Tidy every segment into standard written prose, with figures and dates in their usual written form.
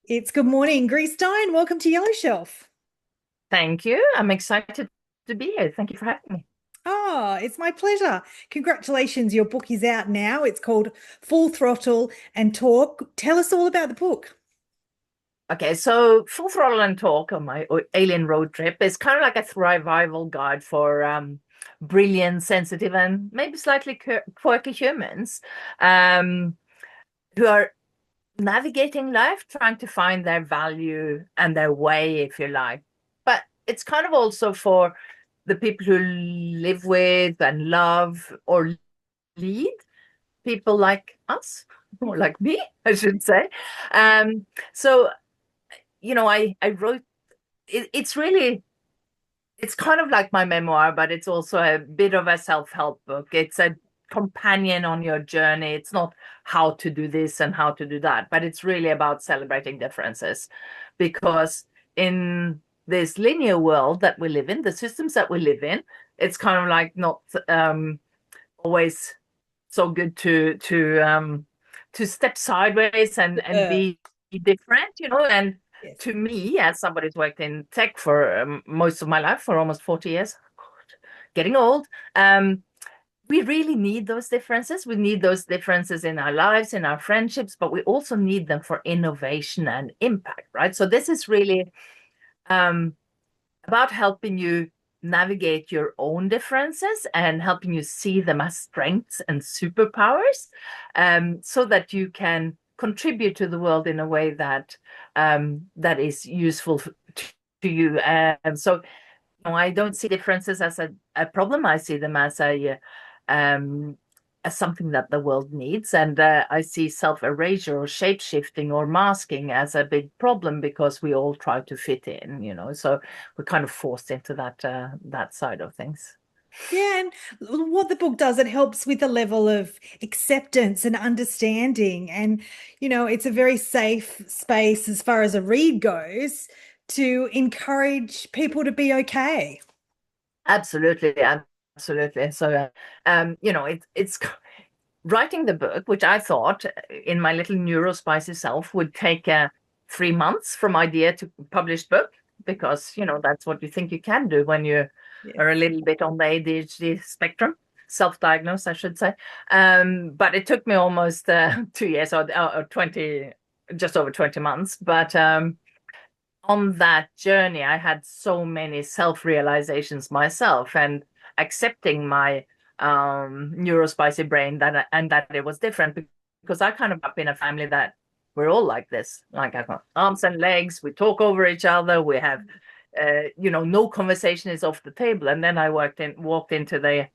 It's good morning, Grease Stine. Welcome to Yellow Shelf. Thank you. I'm excited to be here. Thank you for having me. Oh, it's my pleasure. Congratulations, your book is out now. It's called Full Throttle and Talk. Tell us all about the book. Okay, so Full Throttle and Talk on my Alien Roadtrip is kind of like a thrivival guide for brilliant, sensitive, and maybe slightly quirky humans um, who are navigating life, trying to find their value and their way, if you like. But it's kind of also for the people who live with and love or lead people like us, or like me, I should say. Um, so, I wrote it's really, it's kind of like my memoir, but it's also a bit of a self-help book. It's a companion on your journey. It's not how to do this and how to do that, but it's really about celebrating differences. Because in this linear world that we live in, the systems that we live in, it's kind of like not always so good to step sideways and Uh, be different, and yes. to me, as somebody who's worked in tech for most of my life, for almost 40 years, getting old, we really need those differences. We need those differences in our lives, in our friendships, but we also need them for innovation and impact, right? So this is really um, about helping you navigate your own differences and helping you see them as strengths and superpowers, so that you can contribute to the world in a way that is useful to you. And so, I don't see differences as a problem. I see them um, as something that the world needs. And I see self-erasure or shape-shifting or masking as a big problem because we all try to fit in. So we're kind of forced into that side of things. Yeah, and what the book does, it helps with a level of acceptance and understanding. And, it's a very safe space as far as a read goes to encourage people to be okay. Absolutely, absolutely. So, it's writing the book, which I thought in my little neurospicy self would take 3 months from idea to published book, because that's what you think you can do when you Yes. are a little bit on the ADHD spectrum, self-diagnosed, I should say. But it took me almost 2 years or 20, just over 20 months. But on that journey, I had so many self-realizations myself and accepting my neurospicy brain that it was different, because I kind of up in a family that we're all like this. Like, I've got arms and legs, we talk over each other, we have no conversation is off the table. And then I walked into the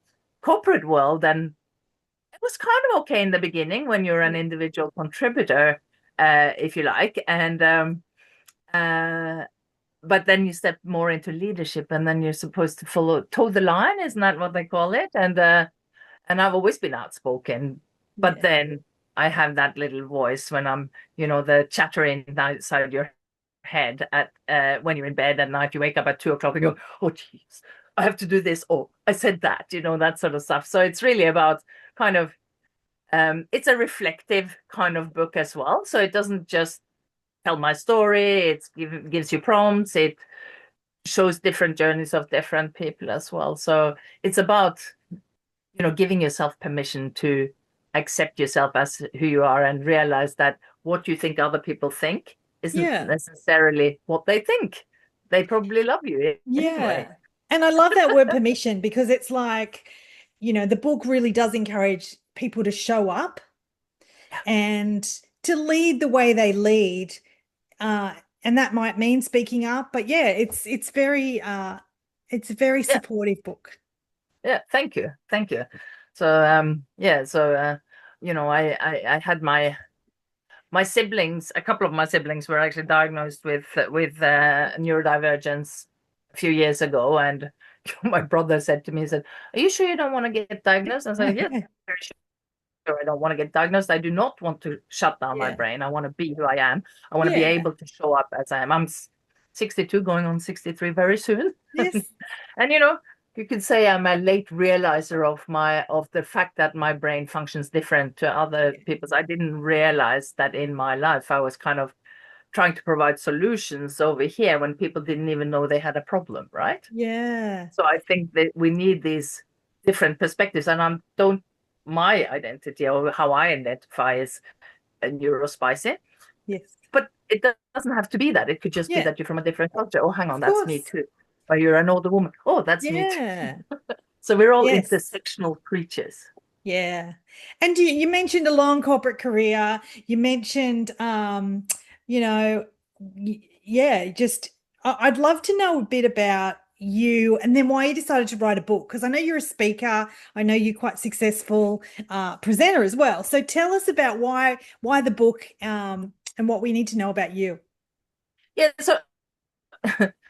corporate world, and it was kind of okay in the beginning when you're an individual contributor, if you like. And uh, but then you step more into leadership, and then you're supposed to toe the line, isn't that what they call it? And I've always been outspoken, but Yeah. then I have that little voice when I'm, the chattering outside your head at when you're in bed at night. You wake up at 2 o'clock and go, oh geez, I have to do this. Oh, I said that, that sort of stuff. So it's really about kind of it's a reflective kind of book as well. So it doesn't just tell my story. Gives you prompts. It shows different journeys of different people as well. So it's about, giving yourself permission to accept yourself as who you are and realize that what you think other people think isn't Yeah. necessarily what they think. They probably love you anyway. Yeah. And I love that word permission because it's like, the book really does encourage people to show up and to lead the way they lead. Uh, and that might mean speaking up, but yeah, it's a very Yeah, supportive book. yeah. Thank you, thank you. So yeah, so I had my siblings. A couple of my siblings were actually diagnosed with neurodivergence a few years ago, and my brother said to me, he said, "Are you sure you don't want to get diagnosed?" I said, "Yes, very sure. I don't want to get diagnosed. I do not want to shut down my Yeah. brain. I want to be who I am. I want to be Yeah. able to show up as I am." I'm 62, going on 63 very soon, Yes. and you could say I'm a late realizer of the fact that my brain functions different to other Yeah. people's. I didn't realize that in my life I was kind of trying to provide solutions over here when people didn't even know they had a problem, right? Yeah. So I think that we need these different perspectives, and my identity or how I identify is a neurospicy, Yes. but it doesn't have to be that. It could just be Yeah. that you're from a different culture. Oh, hang on, Of that's me course. too. Or you're an older woman. Oh, that's me too. Yeah. So we're all Yes. intersectional creatures. Yeah. And you mentioned a long corporate career. You mentioned, you know, yeah, just I'd love to know a bit about you and then why you decided to write a book. Because I know you're a speaker. I know you're quite successful presenter as well. So tell us about why the book and what we need to know about you. Yeah. So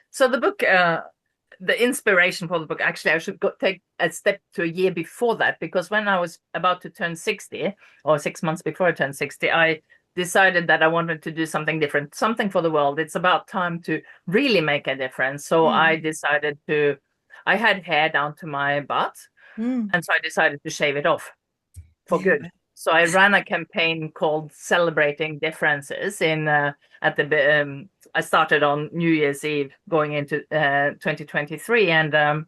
so the book, the inspiration for the book, actually, I should take a step to a year before that, because when I was about to turn 60, or 6 months before I turned 60, I decided that I wanted to do something different, something for the world. It's about time to really make a difference. So I Mm, decided I had hair down to my butt, mm. and so I decided to shave it off for Yeah. good. So I ran a campaign called Celebrating Differences at the I started on New Year's Eve going into 2023, and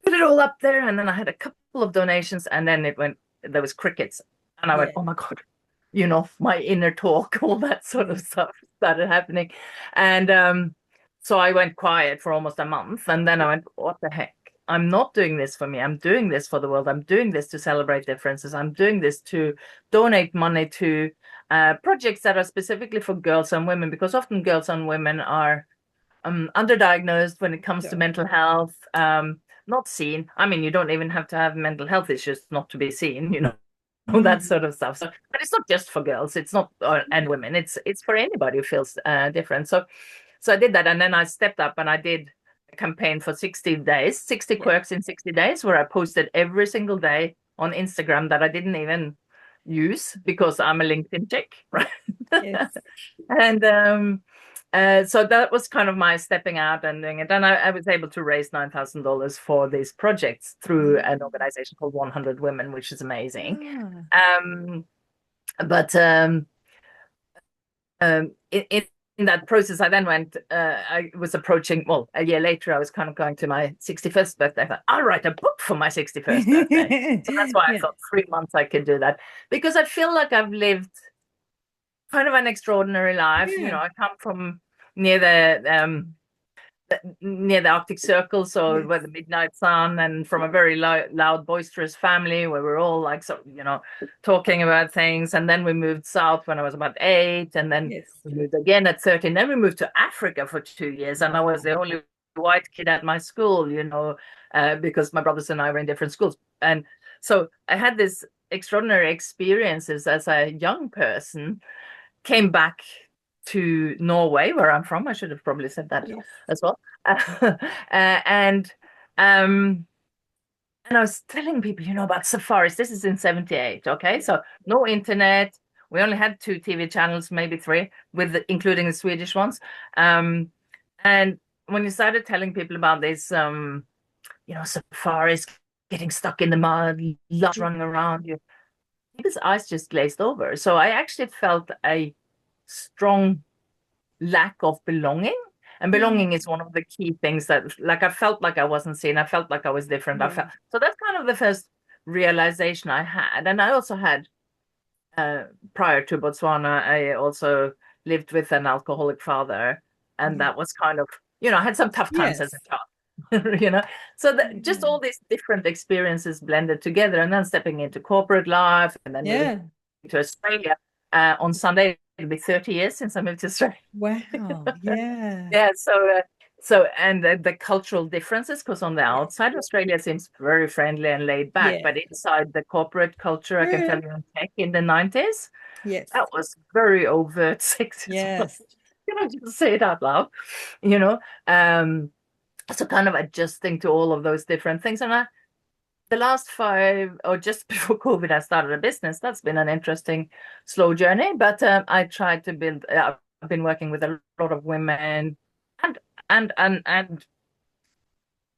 put it all up there, and then I had a couple of donations, and then there was crickets, and I went, Yeah. oh my God, my inner talk, all that sort Yeah. of stuff started happening. And so I went quiet for almost a month, and then I went, what the heck? I'm not doing this for me. I'm doing this for the world. I'm doing this to celebrate differences. I'm doing this to donate money to projects that are specifically for girls and women, because often girls and women are underdiagnosed when it comes to Sure. mental health, not seen. I mean, you don't even have to have mental health issues not to be seen, that Mm. sort of stuff. So, but it's not just for girls. It's not, and women. It's for anybody who feels different. So I did that, and then I stepped up and I did a campaign for 60 days, 60 Yeah. quirks in 60 days, where I posted every single day on Instagram that I didn't even use because I'm a LinkedIn chick, right? Yes. And so that was kind of my stepping out and doing it. And I was able to raise $9,000 for these projects through an Mm. organization called 100 Women, which is amazing. Ah, Um, but in that process, I then I was approaching, well, a year later, I was kind of going to my 61st birthday. I thought, I'll write a book for my 61st birthday. So that's why I yeah. thought 3 months I could do that, because I feel like I've lived kind of an extraordinary life. Yeah. I come from near the Arctic Circle, so where Yes. the midnight sun, and from a very loud, boisterous family where we're all like, so, talking about things. And then we moved south when I was about 8, and then Yes. we moved again at 13. Then we moved to Africa for 2 years, and I was the only white kid at my school, because my brothers and I were in different schools. And so I had this extraordinary experiences as a young person, came back to Norway, where I'm from. I should have probably said that Yes. as well. And um, and I was telling people, about safaris. This is in 78. Okay, Yeah. so no internet. We only had 2 TV channels, maybe 3, including the Swedish ones. And when you started telling people about this, safaris, getting stuck in the mud, lots Yeah. running around, people's eyes just glazed over. So I actually felt a strong lack of belonging. And Mm. belonging is one of the key things that, like, I felt like I wasn't seen. I felt like I was different. I Yeah. felt so that's kind of the first realization I had. And I also had, prior to Botswana, I also lived with an alcoholic father, and Yeah. that was kind of, I had some tough times as a Yes. child. So just Yeah. all these different experiences blended together, and then stepping into corporate life, and then moving Yeah. to Australia. On Sunday, it'll be 30 years since I moved to Australia. Wow. Yeah. Yeah, and the cultural differences, because on the Yes. outside, Australia seems very friendly and laid back, Yeah. but inside the corporate culture, I can tell True. you, in tech in the 90s, Yes. that was very overt sexism. Yes. Can I just say it out loud? You know, um, so kind of adjusting to all of those different things. And the last 5, or just before COVID, I started a business. That's been an interesting, slow journey, but I tried to build. I've been working with a lot of women and and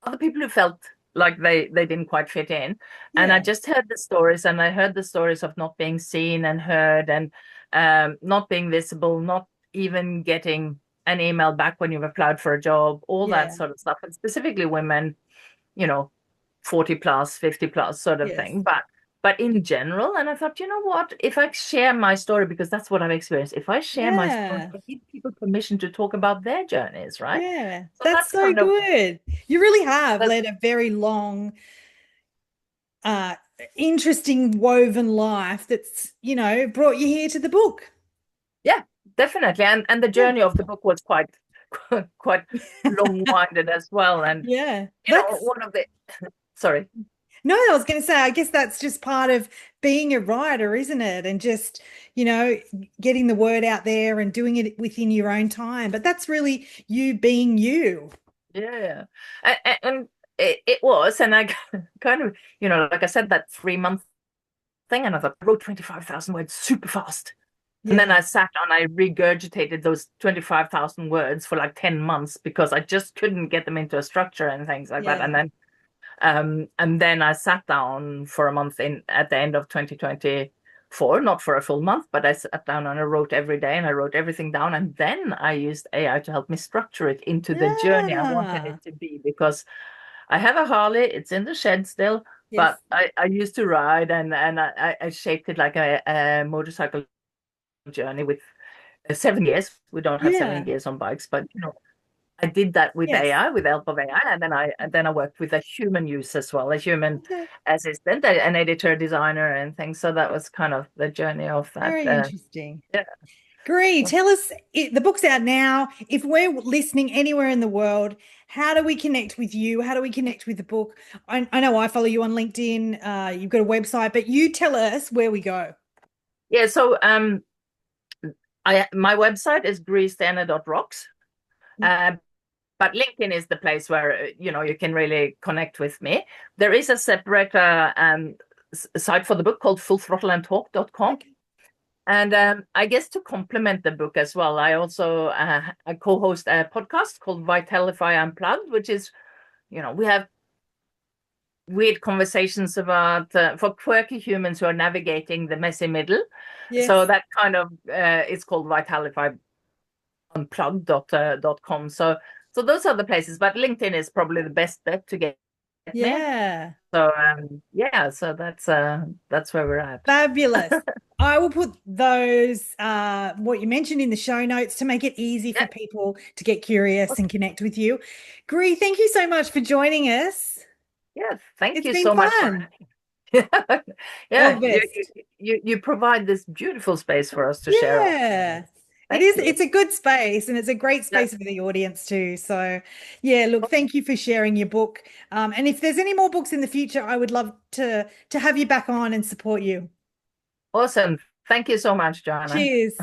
other people who felt like they didn't quite fit in. And I Yeah. just heard the stories, and I heard the stories of not being seen and heard, and not being visible, not even getting an email back when you've applied for a job, all that Yeah. sort of stuff. And specifically women, you know, 40 plus, 50 plus sort of Yes. thing. But in general, and I thought, you know what, if I share my story, because that's what I've experienced, if I share my story, Yeah. I give people permission to talk about their journeys, right? Yeah. So That's that's so kind of good. You really have that, led a very long, uh, interesting woven life that's, brought you here to the book. yeah, definitely. And the Yeah. journey of the book was quite quite long-winded as well. And Yeah. That's one of the sorry. No, I was going to say, I guess that's just part of being a writer, isn't it? And just, you know, getting the word out there and doing it within your own time. But that's really you being you. Yeah. And it was, and I kind of, like I said, that 3 month thing, and I thought, I wrote 25,000 words super fast. And then Yeah. I sat and I regurgitated those 25,000 words for like 10 months because I just couldn't get them into a structure and things like that. Yeah. And then I sat down for a month in at the end of 2024, not for a full month, but I sat down and I wrote every day and I wrote everything down. And then I used AI to help me structure it into the journey I wanted Yeah. it to be because I have a Harley, it's in the shed still, Yes. but I used to ride and I shaped it like a motorcycle journey with 7 years. We don't have Yeah. 7 years on bikes, but I did that with Yes. AI, with the help of AI, and then I worked with a human use as well, a human Okay. assistant, an editor, designer, and things. So that was kind of the journey of that. Very interesting. Yeah. Great. Tell us, the book's out now. If we're listening anywhere in the world, how do we connect with you? How do we connect with the book? I know I follow you on LinkedIn. You've got a website, but you tell us where we go. Yeah. So my website is greastena.rocks. Uh, but LinkedIn is the place where you can really connect with me. There is a separate site for the book called full-throttle.com. Okay. And I guess to complement the book as well, I also I co-host a podcast called Vitalify Unplugged, which is, we have weird conversations about for quirky humans who are navigating the messy middle. So Yes. that kind of it's called Vitalify Unplugged.com. So those are the places, but LinkedIn is probably the best bet to get me. Yeah. So yeah, so that's where we're at. Fabulous. I will put those, what you mentioned in the show notes to make it easy for Yeah. people to get curious and connect with you. Gree, thank you so much for joining us. Yeah, thank It's you been so much for fun. All yeah, the best. you provide this beautiful space for us to share our Yeah. stories. It Thank is. you. It's a good space and it's a great Yeah. space for the audience too. So, yeah, look, thank you for sharing your book. And if there's any more books in the future, I would love to have you back on and support you. Awesome. Thank you so much, Joanna. Cheers.